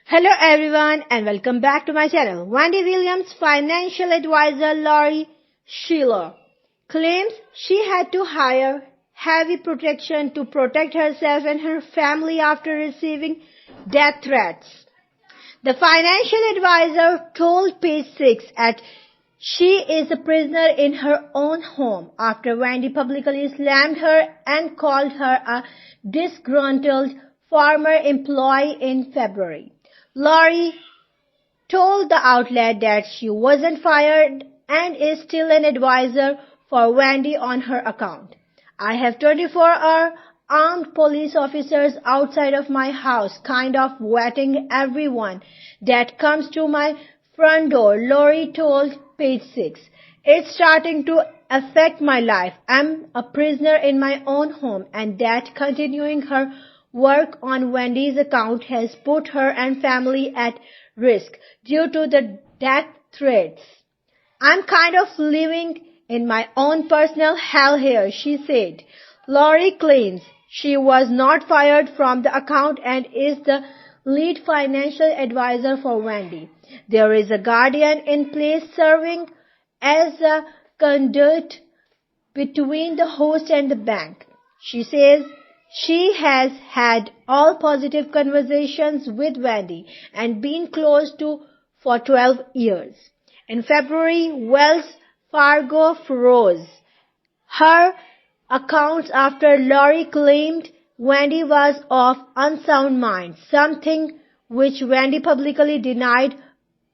Hello everyone and welcome back to my channel. Wendy Williams' financial advisor Lori Schiller claims she had to hire heavy protection to protect herself and her family after receiving death threats. The financial advisor told Page 6 that she is a prisoner in her own home after Wendy publicly slammed her and called her a disgruntled former employee in February. Lori told the outlet that she wasn't fired and is still an advisor for Wendy on her account. I have 24-hour armed police officers outside of my house kind of vetting everyone that comes to my front door, Lori told Page 6. It's starting to affect my life. I'm a prisoner in my own home and that continuing her work on Wendy's account has put her and family at risk due to the death threats. I'm kind of living in my own personal hell here, she said. Lori claims she was not fired from the account and is the lead financial advisor for Wendy. There is a guardian in place serving as a conduit between the host and the bank. She says she has had all positive conversations with Wendy and been close to for 12 years. In February, Wells Fargo froze her accounts after Lori claimed Wendy was of unsound mind, something which Wendy publicly denied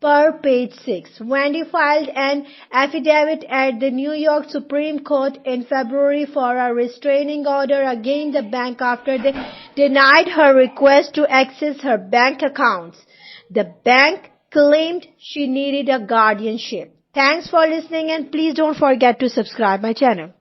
per Page 6. Wendy filed an affidavit at the New York Supreme Court in February for a restraining order against the bank after they denied her request to access her bank accounts. The bank claimed she needed a guardianship. Thanks for listening and please don't forget to subscribe my channel.